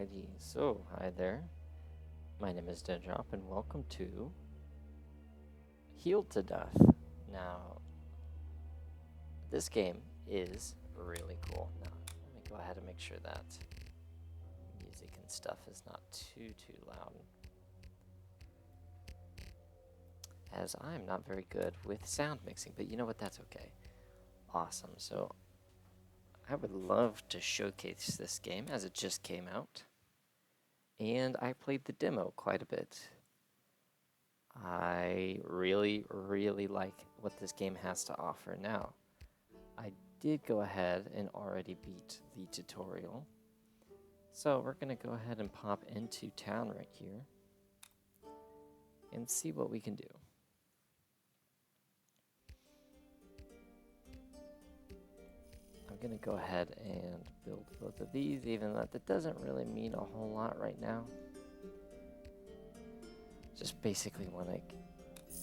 Alrighty, so hi there. My name is Dendrop, and welcome to Healed to Death. Now, this game is really cool. Now, let me go ahead and make sure that music and stuff is not too loud, as I'm not very good with sound mixing, but you know what? That's okay. Awesome. So, I would love to showcase this game as it just came out, and I played the demo quite a bit. I really like what this game has to offer now. I did go ahead and already beat the tutorial. So we're going to go ahead and pop into town right here and see what we can do. I'm going to go ahead and build both of these, even though that doesn't really mean a whole lot right now. Just basically want to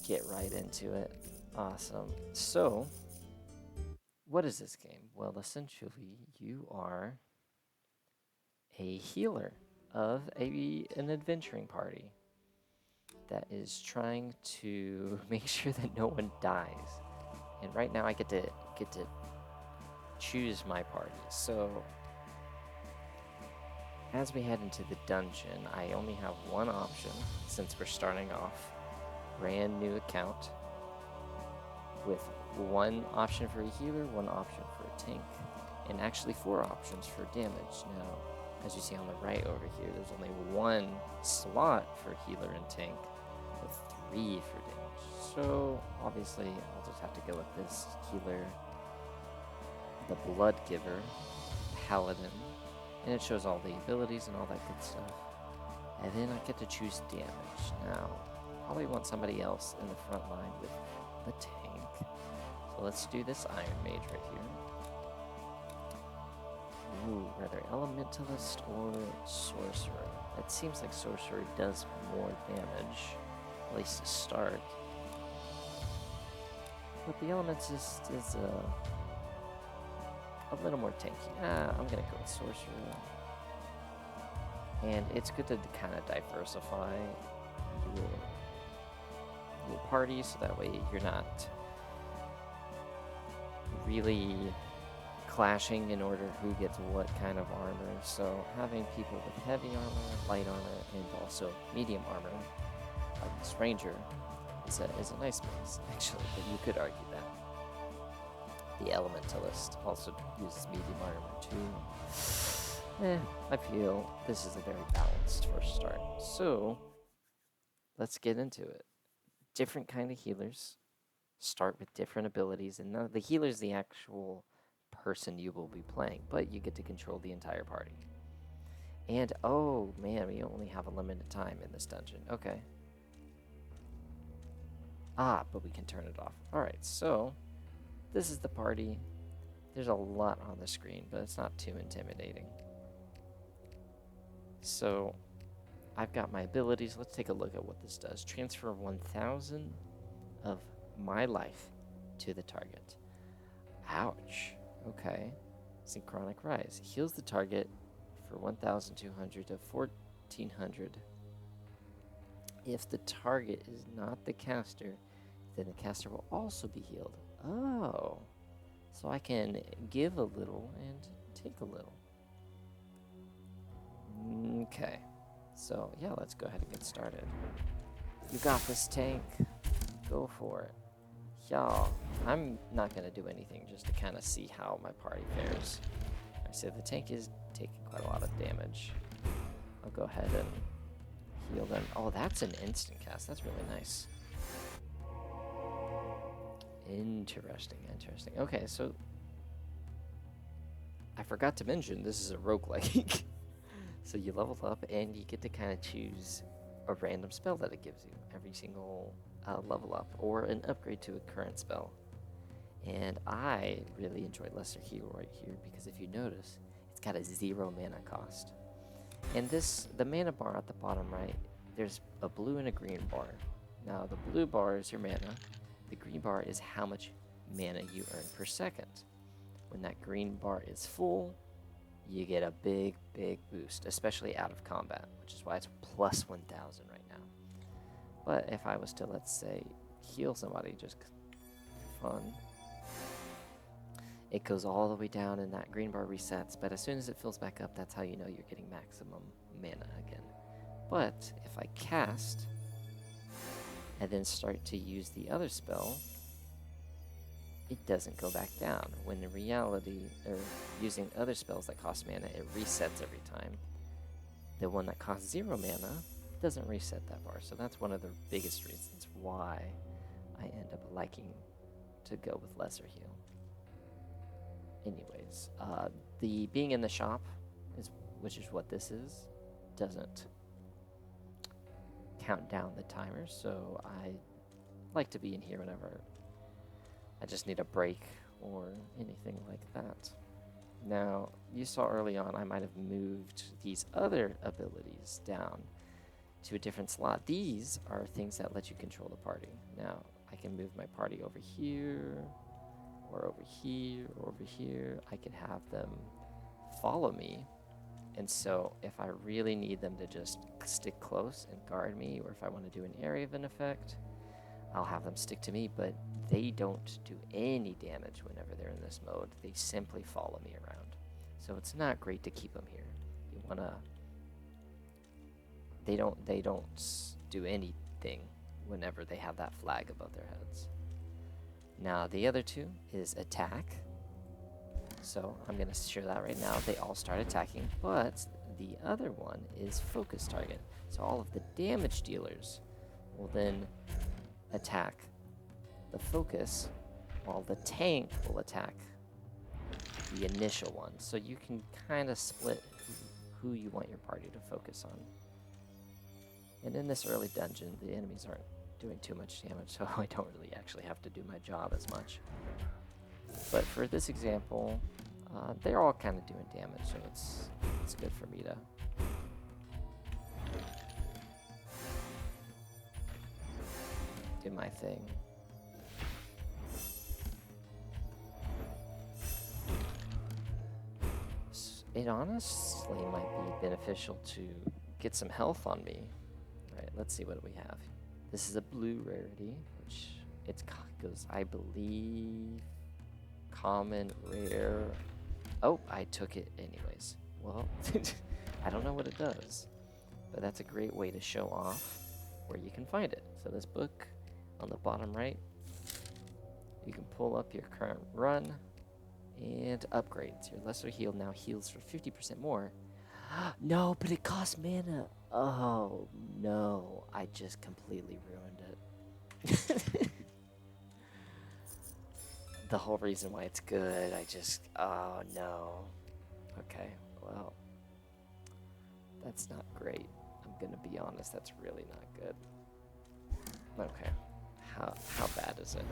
get right into it. Awesome. So, what is this game? Well, essentially, you are a healer of an adventuring party that is trying to make sure that no one dies. And right now, I get to choose my party. So, as we head into the dungeon, I only have one option since we're starting off. Brand new account with one option for a healer, one option for a tank, and actually 4 options for damage. Now, as you see on the right over here, there's only one slot for healer and tank, with 3 for damage. So, obviously, I'll just have to go with this healer, the Blood Giver, Paladin, and it shows all the abilities and all that good stuff. And then I get to choose damage. Now, probably want somebody else in the front line with the tank. So let's do this Iron Mage right here. Ooh, rather Elementalist or Sorcerer. It seems like Sorcerer does more damage, at least to start. But the Elementalist is a little more tanky. I'm gonna go with Sorcerer. And it's good to kind of diversify your party, so that way you're not really clashing in order who gets what kind of armor. So having people with heavy armor, light armor, and also medium armor, like this ranger, is a nice mix, actually, but you could argue that. The Elementalist also uses medium armor too. I feel this is a very balanced first start. So, let's get into it. Different kind of healers start with different abilities, and the healer is the actual person you will be playing, but you get to control the entire party. And, oh man, we only have a limited time in this dungeon. Okay. But we can turn it off. Alright, so this is the party. There's a lot on the screen, but it's not too intimidating. So, I've got my abilities. Let's take a look at what this does. Transfer 1,000 of my life to the target. Ouch. Okay. Synchronic Rise. Heals the target for 1,200 to 1,400. If the target is not the caster, then the caster will also be healed. Oh. So I can give a little and take a little. Okay. So, yeah, let's go ahead and get started. You got this, tank. Go for it. Y'all, I'm not going to do anything just to kind of see how my party fares. I said the tank is taking quite a lot of damage. I'll go ahead and heal them. Oh, that's an instant cast. That's really nice. Interesting. Okay, so I forgot to mention this is a roguelike. So you level up and you get to kind of choose a random spell that it gives you every single level up, or an upgrade to a current spell. And I really enjoy Lesser Heal right here because if you notice, it's got a 0 mana cost. And the mana bar at the bottom right, there's a blue and a green bar. Now the blue bar is your mana, the green bar is how much mana you earn per second. When that green bar is full, you get a big, big boost, especially out of combat, which is why it's plus 1,000 right now. But if I was to, let's say, heal somebody just for fun, it goes all the way down and that green bar resets, but as soon as it fills back up, that's how you know you're getting maximum mana again. But if I cast and then start to use the other spell, it doesn't go back down. When in reality, or using other spells that cost mana, it resets every time. The one that costs 0 mana doesn't reset that bar. So that's one of the biggest reasons why I end up liking to go with lesser heal. Anyways, the being in the shop, which is what this is, doesn't count down the timer, so I like to be in here whenever I just need a break or anything like that. Now, you saw early on I might have moved these other abilities down to a different slot. These are things that let you control the party. Now, I can move my party over here, or over here, or over here. I can have them follow me. And so if I really need them to just stick close and guard me, or if I want to do an area of an effect, I'll have them stick to me, but they don't do any damage whenever they're in this mode. They simply follow me around. So it's not great to keep them here. You wanna... They don't do anything whenever they have that flag above their heads. Now the other two is attack. So I'm gonna show that right now. They all start attacking, but the other one is focus target. So all of the damage dealers will then attack the focus, while the tank will attack the initial one. So you can kind of split who you want your party to focus on. And in this early dungeon, the enemies aren't doing too much damage, so I don't really actually have to do my job as much. But for this example, they're all kind of doing damage, so it's good for me to do my thing. It honestly might be beneficial to get some health on me. Alright, let's see what we have. This is a blue rarity, which it goes, I believe, common, rare. Oh, I took it anyways. Well, I don't know what it does, but that's a great way to show off where you can find it. So this book on the bottom right, you can pull up your current run and upgrades. Your lesser heal now heals for 50% more. No, but it costs mana. Oh no, I just completely ruined it. The whole reason why it's good, oh no. Okay, well, that's not great. I'm gonna be honest, that's really not good. Okay, how bad is it?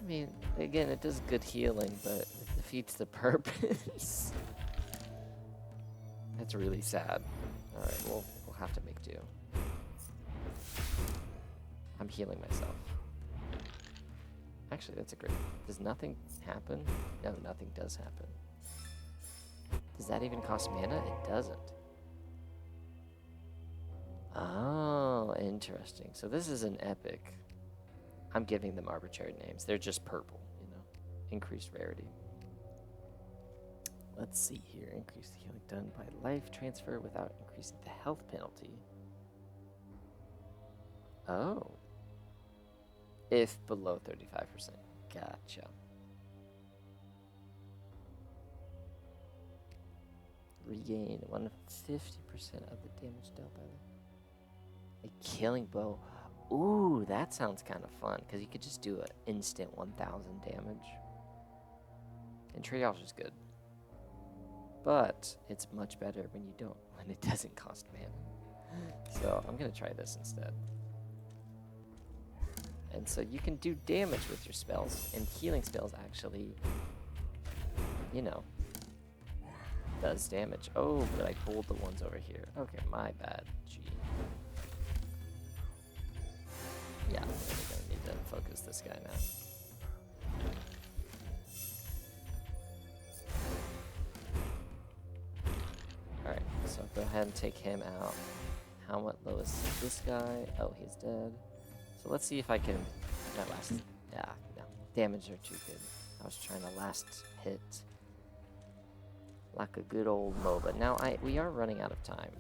I mean, again, it does good healing, but it defeats the purpose. That's really sad. Alright, we'll have to make do. I'm healing myself. Actually, that's a great... Does nothing happen? No, nothing does happen. Does that even cost mana? It doesn't. Oh, interesting. So this is an epic. I'm giving them arbitrary names. They're just purple, you know. Increased rarity. Let's see here. Increase the healing done by life transfer without increasing the health penalty. Oh. If below 35%. Gotcha. Regain 150% of the damage dealt by a killing blow. Ooh, that sounds kind of fun, because you could just do an instant 1,000 damage. And triage is good. But it's much better when it doesn't cost mana. So I'm going to try this instead. And so you can do damage with your spells, and healing spells actually, you know, does damage. Oh, but I pulled the ones over here. Okay, my bad. Gee. Yeah, I'm really gonna need to focus this guy now. So go ahead and take him out. How much low is this guy? Oh, he's dead. So let's see if I can... No, yeah, no. Damage are too good. I was trying to last hit like a good old MOBA. Now, we are running out of time.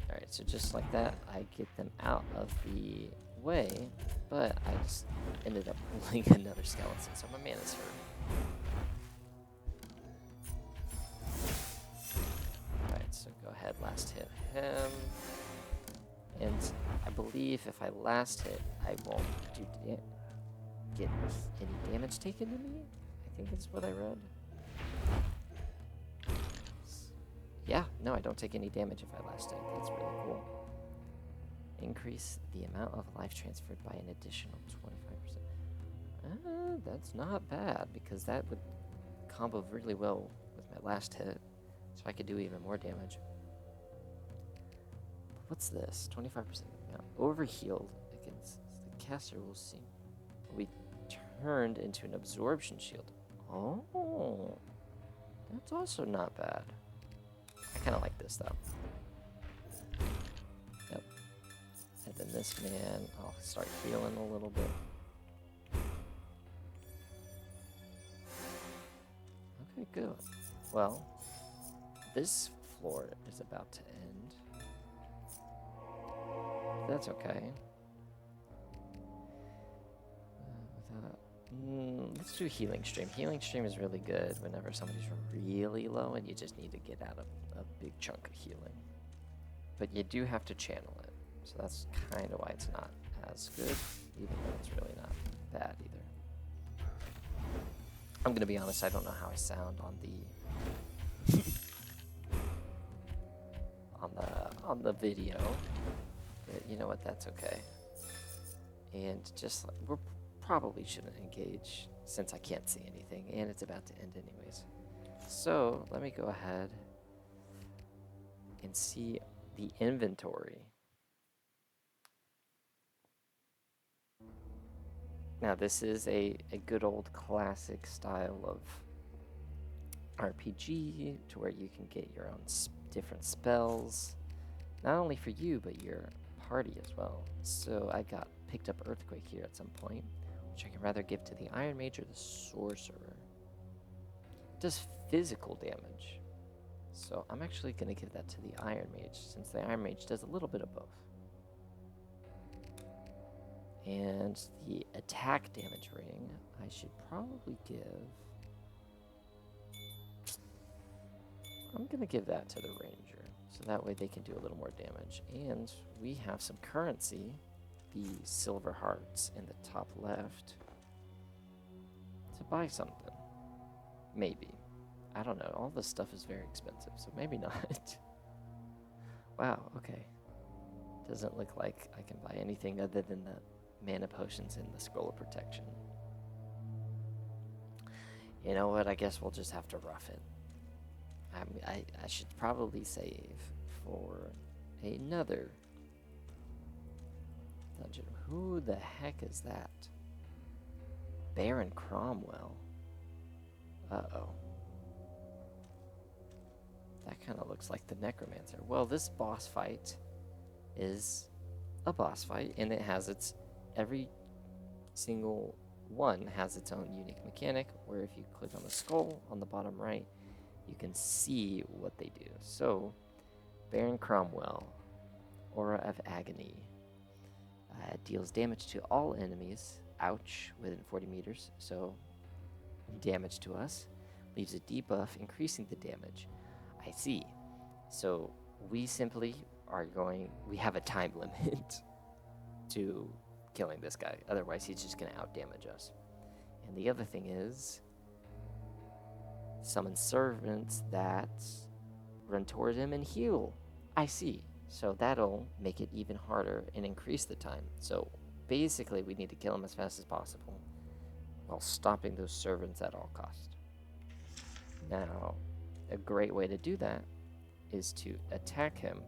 Alright, so just like that, I get them out of the way, but I just ended up pulling another skeleton, so my mana's hurt. Alright, so go ahead, last hit him. And I believe if I last hit, I won't get any damage taken to me. I think that's what I read. Yeah, no, I don't take any damage if I last hit. That's really cool. Increase the amount of life transferred by an additional 25%. That's not bad, because that would combo really well with my last hit. So I could do even more damage. What's this? 25% now. Overhealed against the caster will be turned into an absorption shield. Oh, that's also not bad. I kind of like this though. Yep. And then this man, I'll start healing a little bit. Okay, good. Well, this floor is about to end. That's okay. Let's do Healing Stream. Healing Stream is really good whenever somebody's really low and you just need to get out of a big chunk of healing. But you do have to channel it. So that's kind of why it's not as good, even though it's really not bad either. I'm gonna be honest, I don't know how I sound on the on the video. But you know what, that's okay. And just we probably shouldn't engage since I can't see anything and it's about to end anyways. So let me go ahead and see the inventory. Now this is a good old classic style of RPG to where you can get your own different spells, not only for you but your party as well. So I picked up Earthquake here at some point, which I can rather give to the Iron Mage or the Sorcerer. It does physical damage, so I'm actually going to give that to the Iron Mage, since the Iron Mage does a little bit of both. And the attack damage rating, I should probably give... I'm going to give that to the Ranger, so that way they can do a little more damage. And we have some currency, the silver hearts in the top left, to buy something. Maybe. I don't know. All this stuff is very expensive, so maybe not. Wow, okay. Doesn't look like I can buy anything other than the mana potions and the scroll of protection. You know what? I guess we'll just have to rough it. I should probably save for another dungeon. Who the heck is that? Baron Cromwell. Uh-oh. That kind of looks like the Necromancer. Well, this boss fight is a boss fight, and it has every single one has its own unique mechanic, where if you click on the skull on the bottom right, you can see what they do. So, Baron Cromwell, Aura of Agony, deals damage to all enemies, ouch, within 40 meters, so damage to us, leaves a debuff, increasing the damage. I see. So, we simply we have a time limit to killing this guy, otherwise he's just going to outdamage us. And the other thing is, summon servants that run towards him and heal. I see. So that'll make it even harder and increase the time. So basically we need to kill him as fast as possible while stopping those servants at all cost. Now, a great way to do that is to attack him,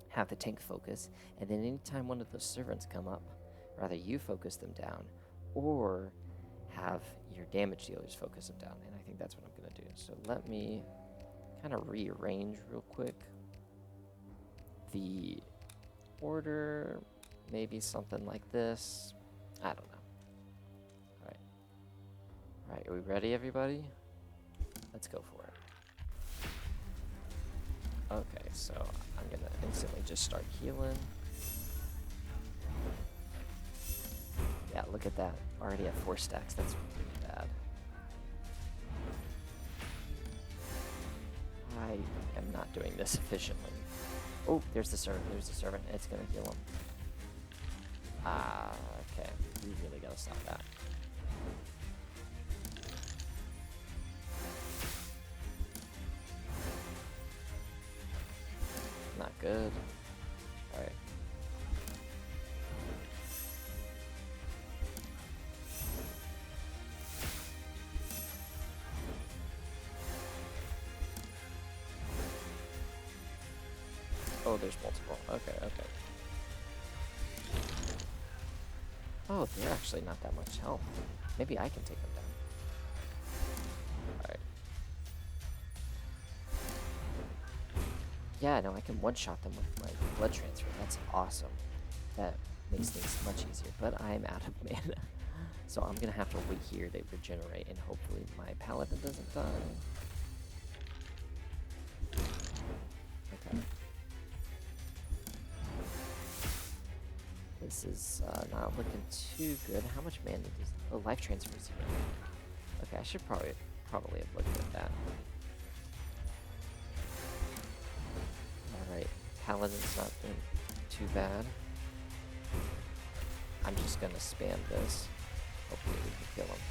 have the tank focus, and then anytime one of those servants come up, rather you focus them down or have your damage dealers focus them down. And I think that's what I'm going to do. So let me kind of rearrange real quick. The order, maybe something like this. I don't know. Alright. Alright, are we ready, everybody? Let's go for it. Okay, so I'm gonna instantly just start healing. Yeah, look at that. Already at 4 stacks. That's really bad. I am not doing this efficiently. Oh, there's the servant. There's the servant. It's gonna heal him. Okay. We really gotta stop that. Not good. Alright. Oh, there's multiple. Okay, okay. Oh, they're actually not that much health. Maybe I can take them down. Alright. Yeah, no, I can one-shot them with my blood transfer. That's awesome. That makes things much easier. But I'm out of mana. So I'm gonna have to wait here to regenerate, and hopefully my paladin doesn't die. Okay. This is not looking too good. How much mana does... Oh, life transfer is 0. Okay, I should probably have looked at that. Alright, paladin's not doing too bad. I'm just gonna spam this. Hopefully we can kill him.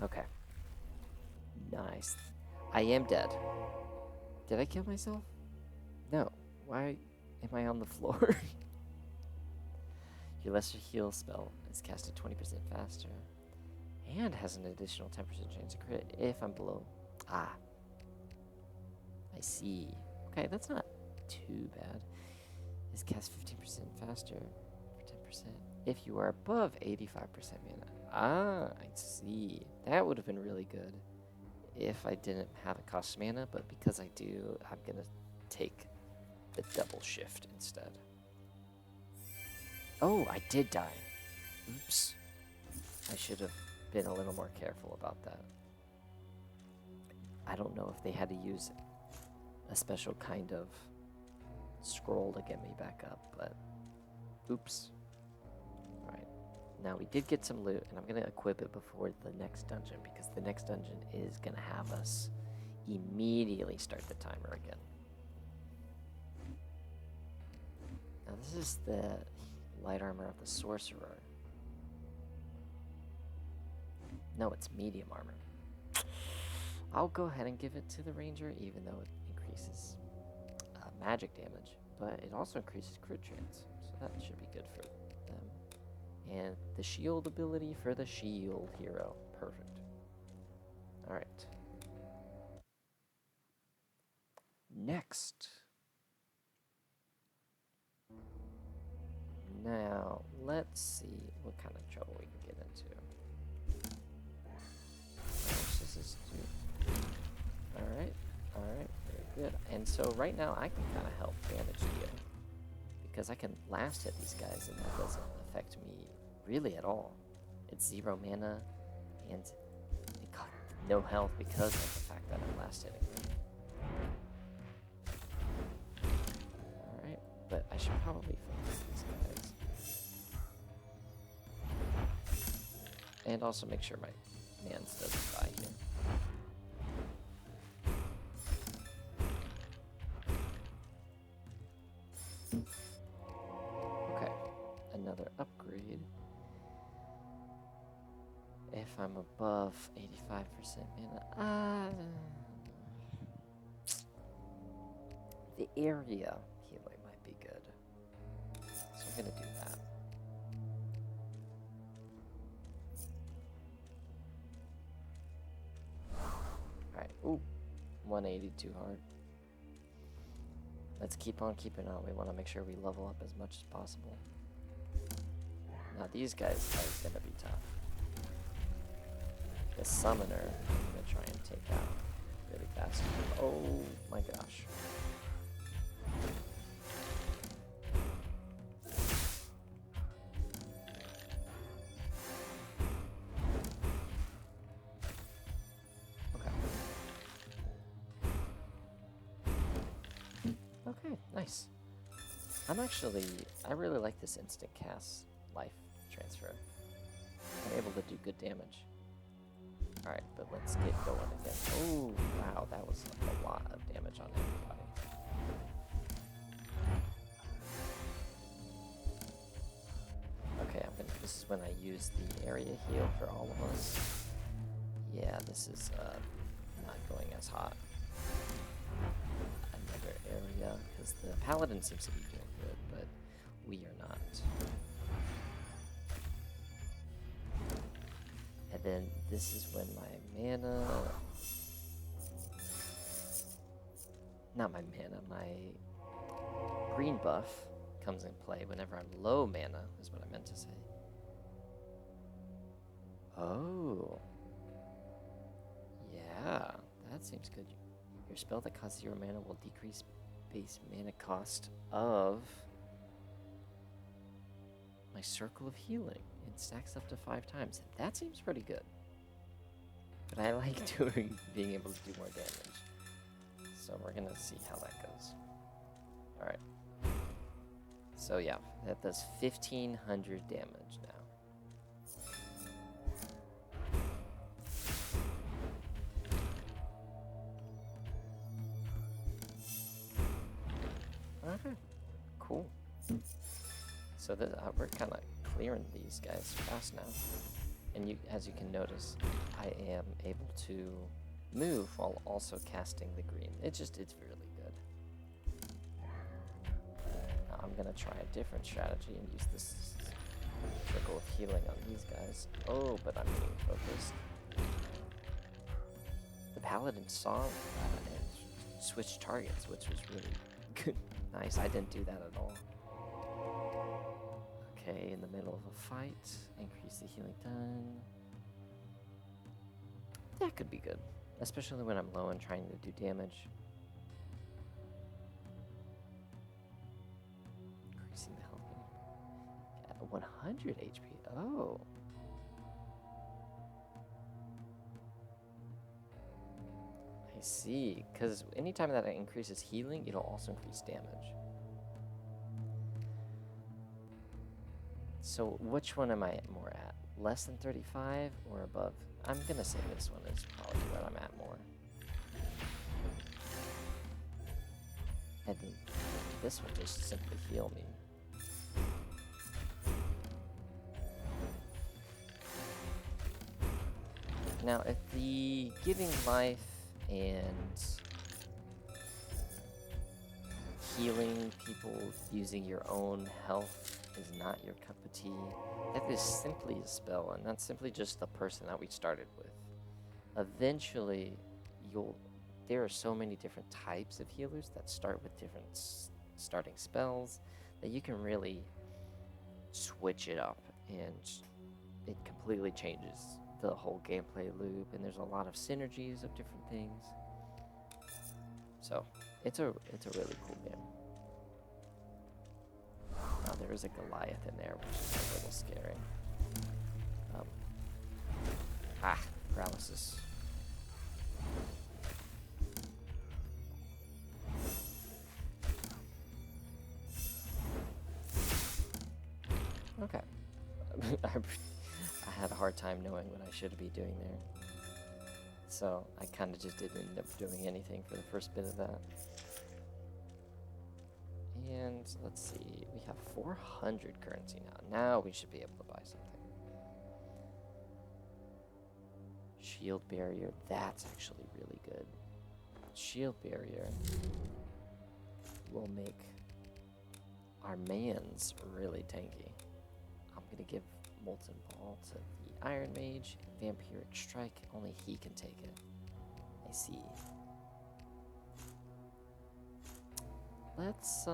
Okay. Nice. I am dead. Did I kill myself? No. Why am I on the floor? Your lesser heal spell is casted 20% faster and has an additional 10% chance to crit if I'm below. Ah. I see. Okay, that's not too bad. Is cast 15% faster for 10% if you are above 85% mana. Ah, I see. That would have been really good if I didn't have it cost mana, but because I do, I'm gonna take the double shift instead. Oh, I did die. Oops. I should have been a little more careful about that. I don't know if they had to use a special kind of scroll to get me back up, but oops. Alright. Now we did get some loot, and I'm going to equip it before the next dungeon, because the next dungeon is going to have us immediately start the timer again. Now this is the light armor of the sorcerer. No, it's medium armor. I'll go ahead and give it to the ranger, even though it increases magic damage, but it also increases crit chance, so that should be good for them. And the shield ability for the shield hero. Perfect. Alright. Next. Now, let's see what kind of trouble we can get into. Alright, alright, very good. And so right now I can kind of help damage deal, because I can last hit these guys and that doesn't affect me really at all. It's 0 mana and it got no health because of the fact that I'm last hitting them. Alright, but I should probably focus these guys. And also make sure my mans doesn't die here. Okay, another upgrade. If I'm above 85% mana, the area healing might be good. So I'm gonna do that. Alright, ooh, 180 too hard. Let's keep on keeping on. We want to make sure we level up as much as possible. Now these guys are gonna be tough. The summoner, I'm gonna try and take out really Oh my gosh. Okay. Okay, nice. I really like this instant cast life transfer. I'm able to do good damage. Alright, but let's get going again. Oh, wow, that was a lot of damage on everybody. Okay, this is when I use the area heal for all of us. Yeah, this is not going as hot. Another area, because the paladin seems to be doing good, but we are not. And then this is when my mana... Not my mana, my green buff comes in play whenever I'm low mana, is what I meant to say. Oh. Yeah, that seems good. Your spell that costs 0 mana will decrease base mana cost of my Circle of Healing. It stacks up to 5 times. That seems pretty good. But I like being able to do more damage. So we're gonna see how that goes. Alright. So yeah, that does 1,500 damage now. Okay, cool. So we're kind of clearing these guys fast now. And as you can notice, I am able to move while also casting the green. It's really good. Now I'm gonna try a different strategy and use this Circle of Healing on these guys. Oh, but I'm being focused. The Paladin saw that and switched targets, which was really good. Nice, I didn't do that at all. Okay, in the middle of a fight, increase the healing done. That could be good, especially when I'm low and trying to do damage. Increasing the health at 100 HP. Oh. I see, because anytime that it increases healing, it'll also increase damage. So which one am I more at? Less than 35 or above? I'm gonna say this one is probably where I'm at more. And then this one just simply heal me. Now, if the giving life and healing people using your own health is not your cup of tea, that is simply a spell, and that's simply just the person that we started with. Eventually, there are so many different types of healers that start with different starting spells that you can really switch it up, and it completely changes the whole gameplay loop, and there's a lot of synergies of different things. So, it's a really cool game. There is a Goliath in there, which is a little scary. Paralysis. Okay. I had a hard time knowing what I should be doing there. So I kind of just didn't end up doing anything for the first bit of that. And let's see, we have 400 currency now. Now we should be able to buy something. Shield barrier, that's actually really good. Shield barrier will make our mans really tanky. I'm gonna give Molten Ball to the Iron Mage. Vampiric Strike, only he can take it. I see. Let's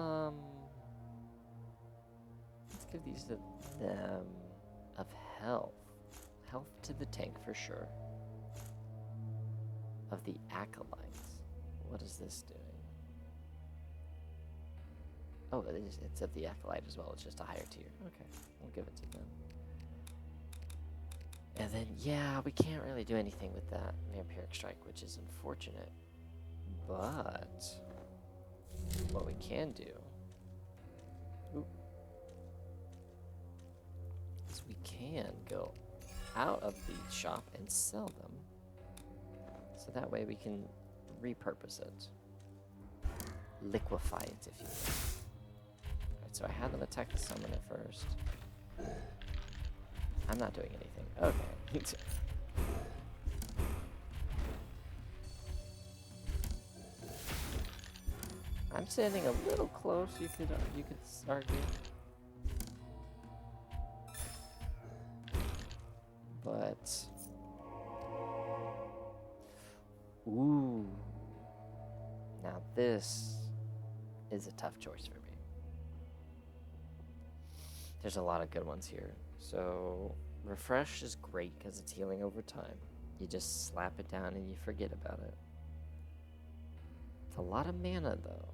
give these to them of health. Health to the tank for sure. Of the Acolytes. what is this doing? Oh, it's at the Acolyte as well. It's just a higher tier. Okay, we'll give it to them. And then, yeah, we can't really do anything with that Vampiric Strike, which is unfortunate. But what we can do is we can go out of the shop and sell them. So that way we can repurpose it. Liquefy it, if you will. Alright, so I had them attack the summoner first. I'm not doing anything. Okay. I'm standing a little close, you could argue. But ooh. Now this is a tough choice for me. There's a lot of good ones here. So refresh is great because it's healing over time. You just slap it down and you forget about it. It's a lot of mana though.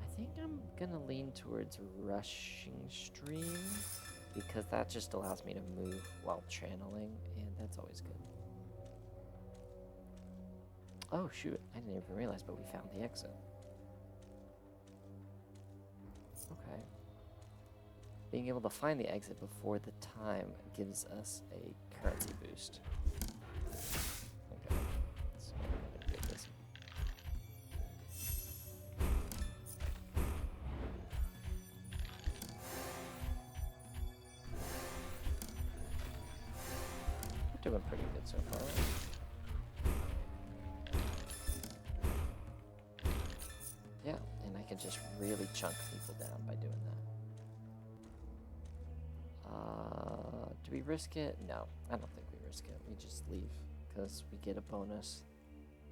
I think I'm gonna lean towards Rushing Stream because that just allows me to move while channeling, and that's always good. Oh shoot, I didn't even realize, but we found the exit. Okay. Being able to find the exit before the time gives us a currency boost. Okay, so I'm gonna get this. We're doing pretty good so far. Yeah, and I can just really chunk people down by doing that. Do we risk it? No, I don't think we risk it. We just leave because we get a bonus.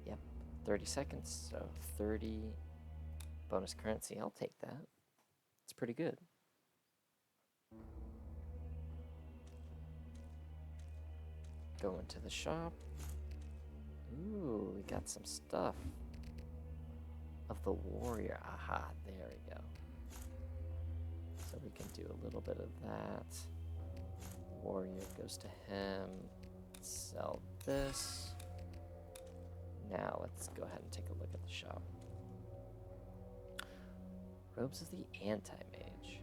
Yep, 30 seconds, so 30 bonus currency. I'll take that. It's pretty good. Go into the shop. Ooh, we got some stuff. Of the warrior. Aha, there we go. So we can do a little bit of that. Warrior goes to him. Sell this. Now let's go ahead and take a look at the shop. Robes of the Anti-Mage.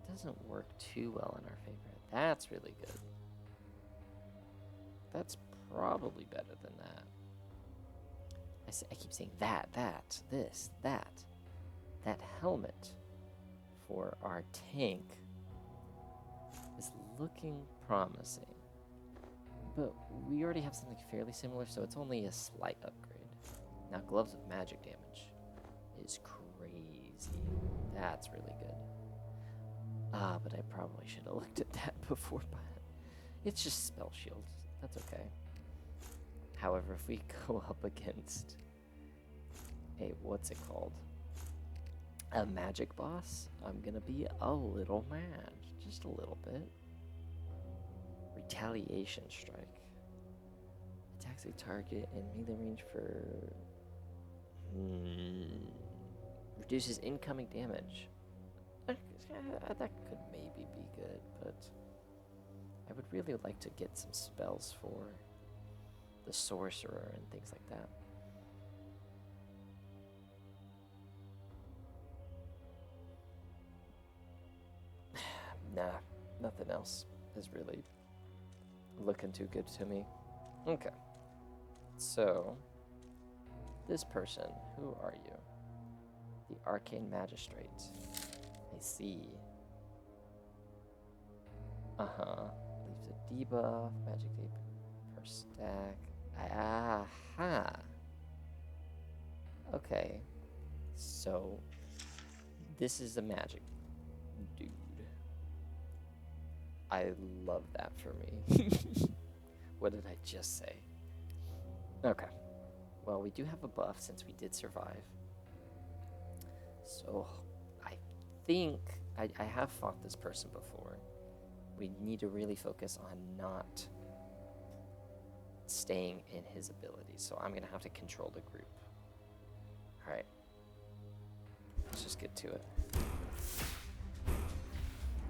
Doesn't work too well in our favor. That's really good. That's probably better than that. I keep saying that, this, that. That helmet for our tank is looking promising. But we already have something fairly similar, so it's only a slight upgrade. Now, Gloves of Magic damage is crazy. That's really good. But I probably should have looked at that before, but it's just spell shields. That's okay. However, if we go up against a, what's it called? A magic boss, I'm gonna be a little mad. Just a little bit. Retaliation Strike. Attacks a target in melee range for... reduces incoming damage. That could maybe be good, but I would really like to get some spells for the sorcerer and things like that. Nah, nothing else is really looking too good to me. Okay. So, this person, who are you? The Arcane Magistrate. I see. Leaves a debuff, magic tape per stack. Aha. Okay. So, this is a magic dude. I love that for me. What did I just say? Okay. Well, we do have a buff since we did survive. So, I think I have fought this person before. We need to really focus on not staying in his abilities. So I'm going to have to control the group. All right. Let's just get to it.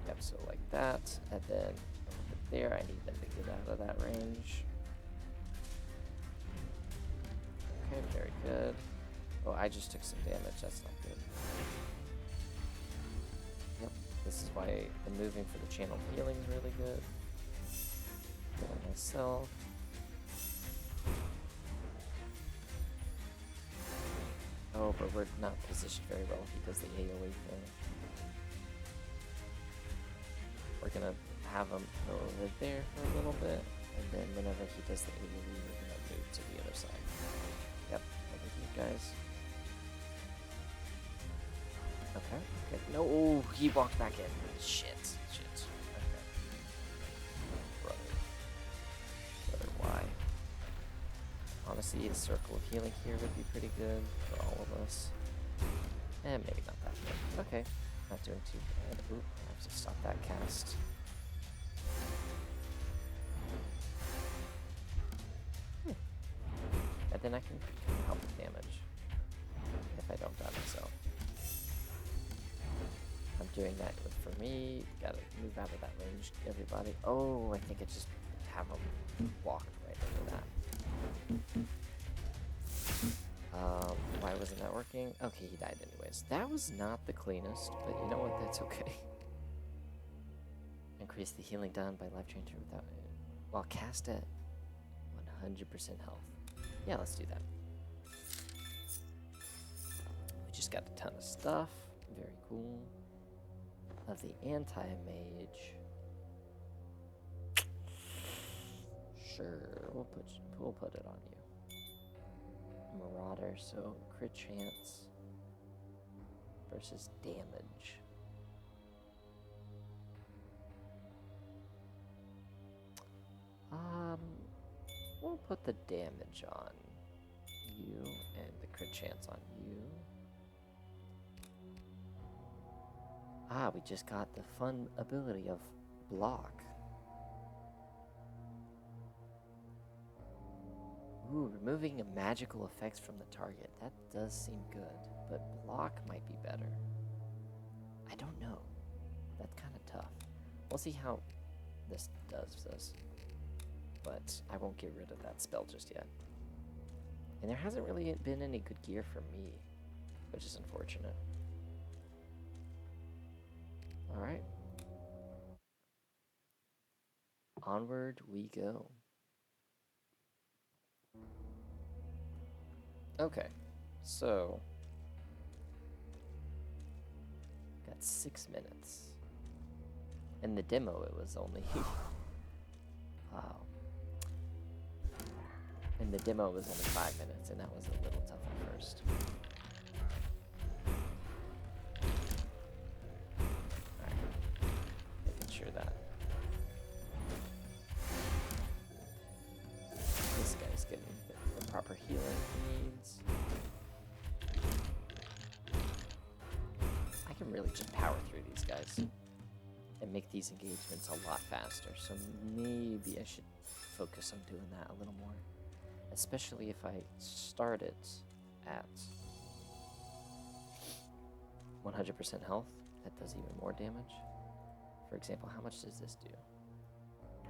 Yep, so like that. And then over there, I need them to get out of that range. Okay, very good. Oh, I just took some damage. That's not good. Yep, this is why the moving for the channel healing is really good. Healing myself. Oh, but we're not positioned very well if he does the AoE thing. We're gonna have him go over there for a little bit, and then whenever he does the AoE, we're gonna move to the other side. Yep, over here, guys. Okay, okay. No, oh, he walked back in. Shit, shit. Okay. Brother. Brother, why? Honestly, a circle of healing here would be pretty good for all of us. And maybe not that good. Okay, not doing too bad. Ooh, I have to stop that cast. And then I can help with damage if I don't die myself. I'm doing that for me. Gotta move out of that range, everybody. Oh, I think it just have him walked right into that. Why wasn't that working? Okay, he died anyways. That was not the cleanest, but you know what? That's okay. Increase the healing done by life changer without while cast at 100% health. Yeah, let's do that. We just got a ton of stuff. Very cool. Of the anti-mage. Sure, we'll put it on you. Marauder, so crit chance versus damage. We'll put the damage on you and the crit chance on you. Ah, we just got the fun ability of block. Ooh, removing magical effects from the target. That does seem good, but block might be better. I don't know. That's kind of tough. We'll see how this does this. But I won't get rid of that spell just yet. And there hasn't really been any good gear for me, which is unfortunate. Alright. Onward we go. Okay, so got 6 minutes. In the demo it was only wow. In the demo it was only 5 minutes, and that was a little tough at first. Alright. Making sure that this guy's getting the proper healing he needs. I can really just power through these guys and make these engagements a lot faster, so maybe I should focus on doing that a little more. Especially if I start it at 100% health, that does even more damage. For example, how much does this do?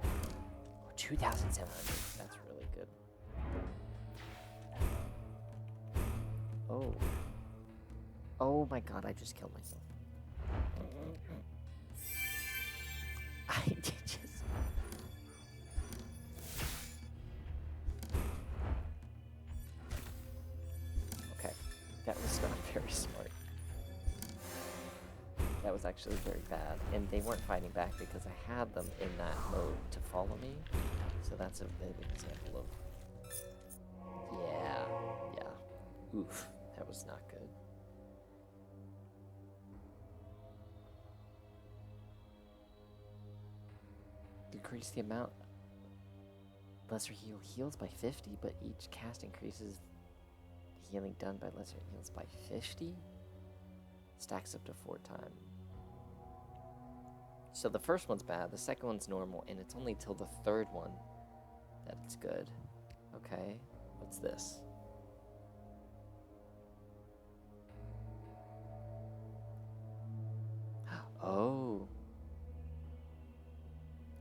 Oh, 2,700, that's really good. Oh. Oh my god, I just killed myself. I did just... Okay, that was not very smart. That was actually very bad, and they weren't fighting back because I had them in that mode to follow me. So that's a good example of... Yeah. Oof, that was not good. Decrease the amount lesser heal heals by 50, but each cast increases the healing done by lesser heals by 50. Stacks up to 4 times. So the first one's bad, the second one's normal, and it's only till the third one that it's good. Okay, what's this? Oh,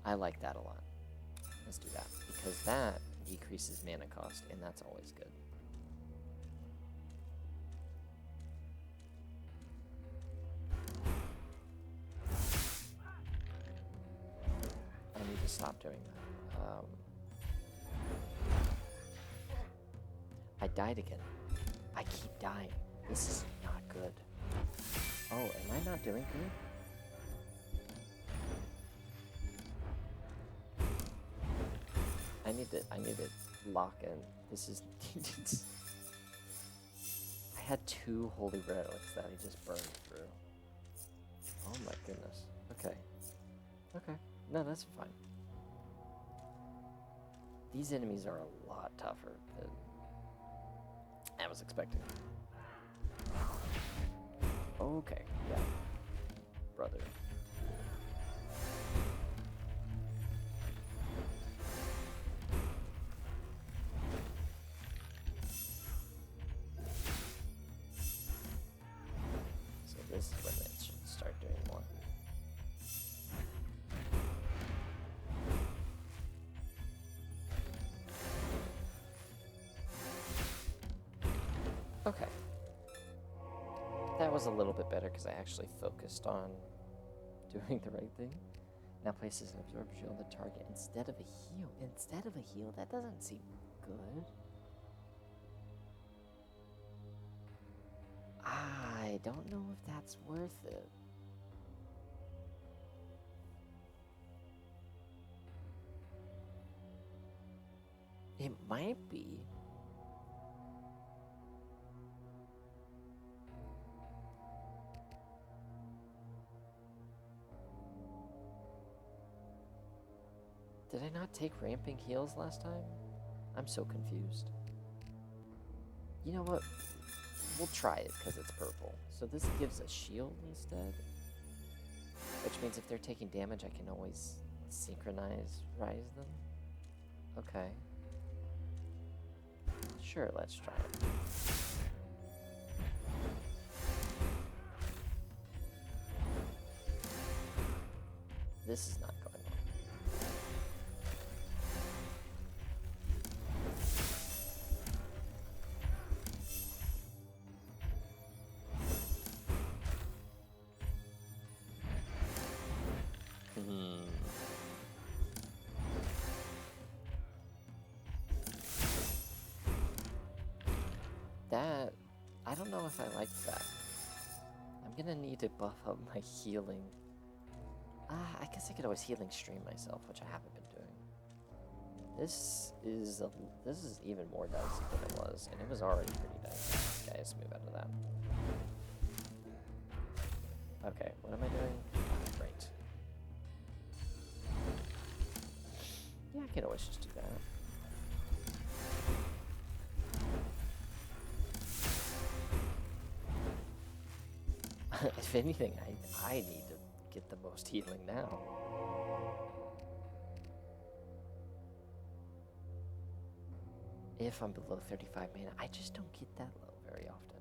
I like that a lot. Let's do that, because that decreases mana cost, and that's always good. I need to stop doing that. I died again. I keep dying. This is not good. Oh, am I not doing good? I need to lock in. This is I had 2 holy relics that I just burned through. Oh my goodness. Okay. Okay. No, that's fine. These enemies are a lot tougher than I was expecting. Okay, yeah. Brother. So this is when it should start doing more. Okay. That was a little bit better because I actually focused on doing the right thing. Now places an absorb shield on the target instead of a heal. Instead of a heal? That doesn't seem good. I don't know if that's worth it. It might be. Did I not take ramping heals last time? I'm so confused. You know what? We'll try it because it's purple. So this gives a shield instead. Which means if they're taking damage, I can always synchronize rise them. Okay. Sure, let's try it. This is not going well. That, I don't know if I like that. I'm gonna need to buff up my healing. I guess I could always healing stream myself, which I haven't been doing. This is even more dicey than it was, and it was already pretty dicey. Okay, let's move out of that. Okay, what am I doing? Great. Yeah, I can always just do that. If anything, I need to get the most healing now. If I'm below 35 mana, I just don't get that low very often.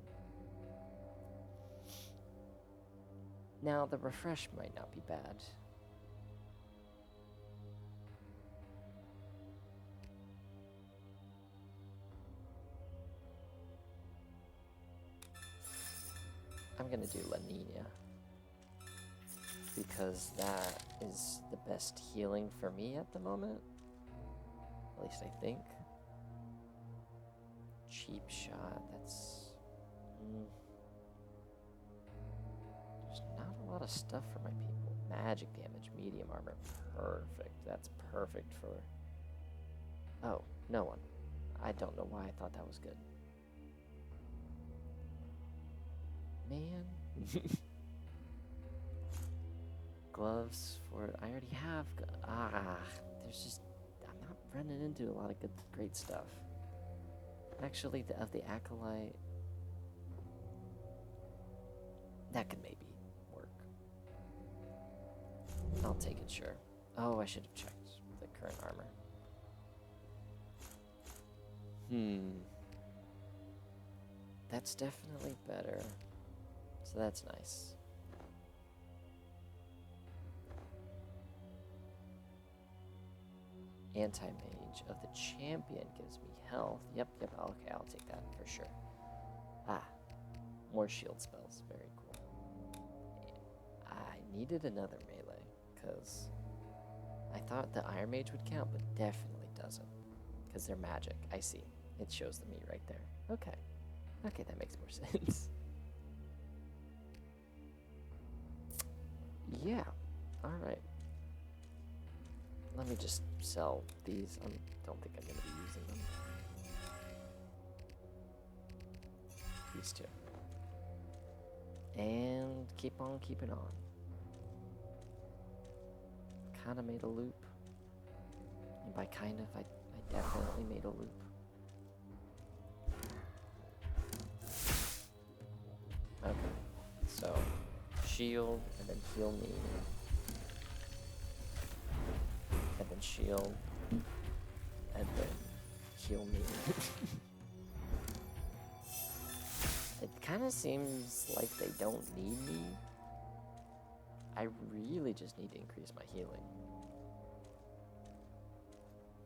Now, the refresh might not be bad. I'm gonna do La Nina, because that is the best healing for me at the moment. At least I think. Cheap shot, that's... There's not a lot of stuff for my people. Magic damage, medium armor, perfect. That's perfect for... Oh, no one. I don't know why I thought that was good. Man. Gloves for... I already have... there's just... I'm not running into a lot of great stuff. Actually, of the Acolyte... That could maybe work. I'll take it, sure. Oh, I should have checked the current armor. That's definitely better. So that's nice. Anti-mage of the champion gives me health. Yep, okay, I'll take that for sure. Ah, more shield spells. Very cool. I needed another melee, because I thought the Iron Mage would count, but definitely doesn't. Because they're magic. I see. It shows the meat right there. Okay. Okay, that makes more sense. Yeah. Alright. Let me just sell these. I don't think I'm going to be using them. These two. And keep on keeping on. Kind of made a loop. And by kind of, I definitely made a loop. Okay. So, shield, and then heal me. And then shield, and then heal me. It kind of seems like they don't need me. I really just need to increase my healing.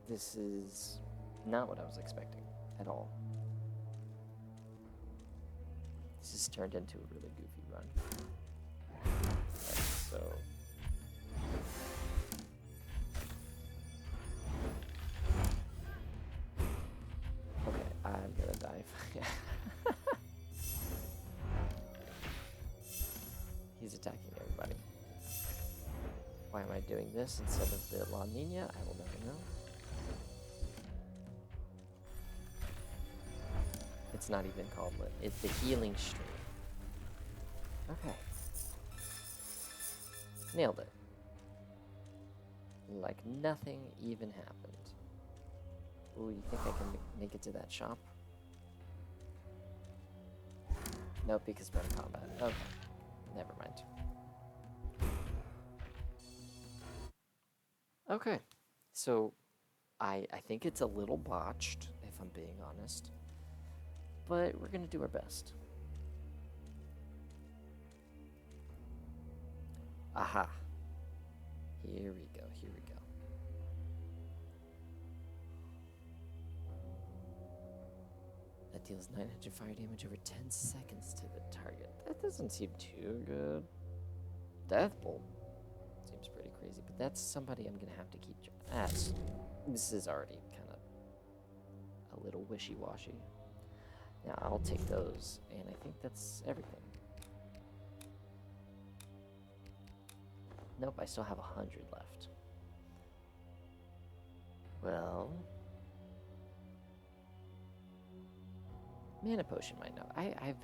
This is not what I was expecting at all. This has turned into a really goofy run. Right, so... okay, I'm gonna die. He's attacking everybody. Why am I doing this instead of the La Nina? I will never know. It's not even called lit. It's the healing stream. Okay. Nailed it. Like nothing even happened. Ooh, you think I can make it to that shop? Nope, because we're in combat. Okay. Never mind. Okay. So, I think it's a little botched, if I'm being honest. But we're going to do our best. Aha. Here we go, here we go. That deals 900 fire damage over 10 seconds to the target. That doesn't seem too good. Death Bolt seems pretty crazy, but that's somebody I'm going to have to keep... this is already kind of a little wishy-washy. Now, I'll take those, and I think that's everything. Nope, I still have 100 left. Well... Mana Potion might know. I've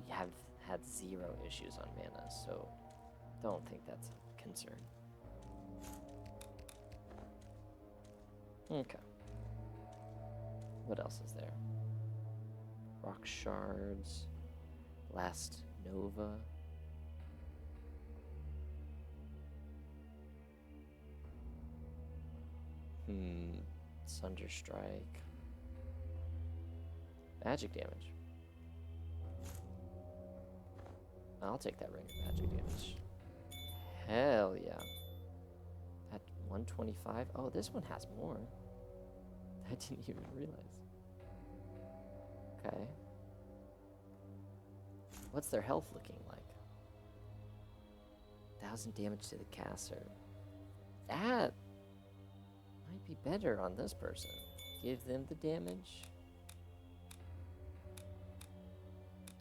have had 0 issues on mana, so don't think that's a concern. Okay. What else is there? Rock Shards. Last Nova. Sunder Strike. Magic damage. I'll take that ring of magic damage. Hell yeah. At 125. Oh, this one has more. I didn't even realize. Okay. What's their health looking like? 1000 damage to the caster. That might be better on this person. Give them the damage.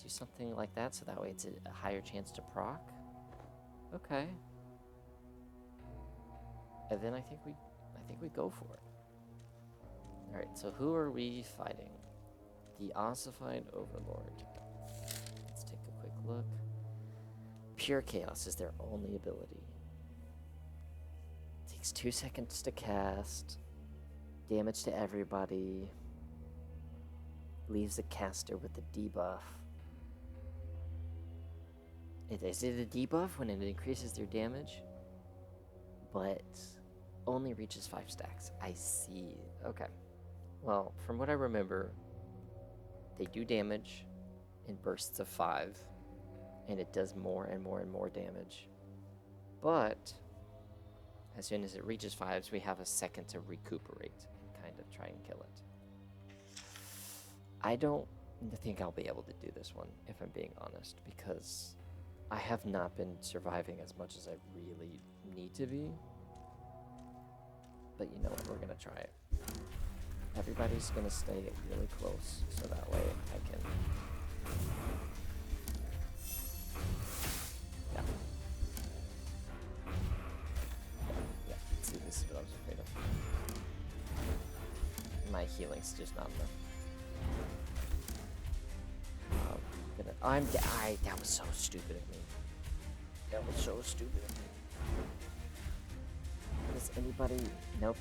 Do something like that so that way it's a higher chance to proc. Okay. And then I think we go for it. Alright, so who are we fighting? The Ossified Overlord. Let's take a quick look. Pure Chaos is their only ability. Takes 2 seconds to cast. Damage to everybody. Leaves the caster with the debuff. Is it a debuff when it increases their damage? But only reaches 5 stacks. I see. Okay. Well, from what I remember, they do damage in bursts of 5, and it does more and more and more damage. But as soon as it reaches 5s, we have a second to recuperate and kind of try and kill it. I don't think I'll be able to do this one, if I'm being honest, because I have not been surviving as much as I really need to be. But you know what, we're gonna try it. Everybody's gonna stay really close, so that way I can... Yeah. Yeah, see, this is what I was afraid of. My healing's just not enough. That was so stupid of me. That was so stupid of me. Does anybody... Nope.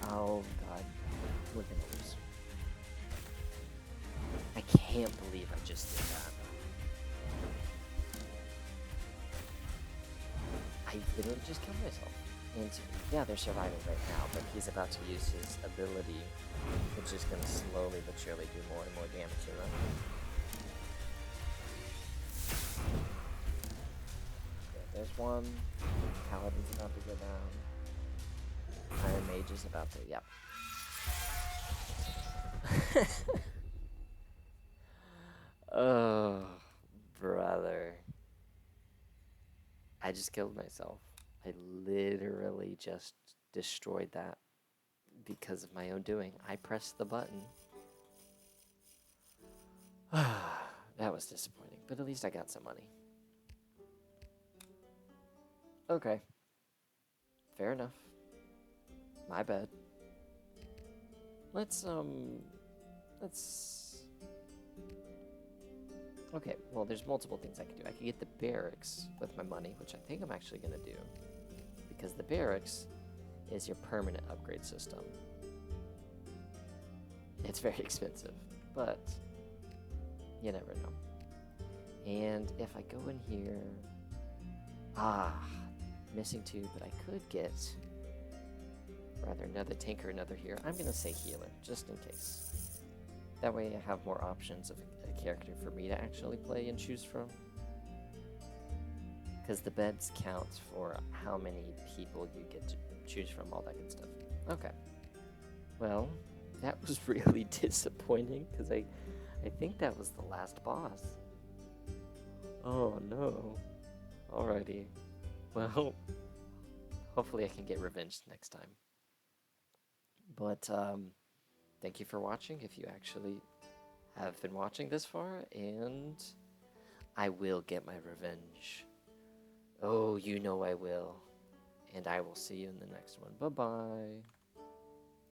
Oh, God. We're gonna lose. I can't believe I just did that. I literally just killed myself. And yeah, they're surviving right now, but he's about to use his ability, which is going to slowly but surely do more and more damage to them. Okay, there's one. Paladin's about to go down. Iron Mage is about to... Yep. Oh, brother. I just killed myself. I literally just destroyed that because of my own doing. I pressed the button. That was disappointing, but at least I got some money. Okay. Fair enough. My bad. Let's... Okay, well, there's multiple things I can do. I can get the barracks with my money, which I think I'm actually going to do. Because the barracks is your permanent upgrade system. It's very expensive, but you never know. And if I go in here... missing 2, but I could get... rather another tank or another here. I'm going to say healer, just in case. That way I have more options of a character for me to actually play and choose from. Because the beds count for how many people you get to choose from, all that good stuff. Okay. Well, that was really disappointing, because I think that was the last boss. Oh no. Alrighty. Well, hopefully I can get revenge next time. But, thank you for watching, if you actually have been watching this far, and I will get my revenge. Oh, you know I will. And I will see you in the next one. Bye-bye.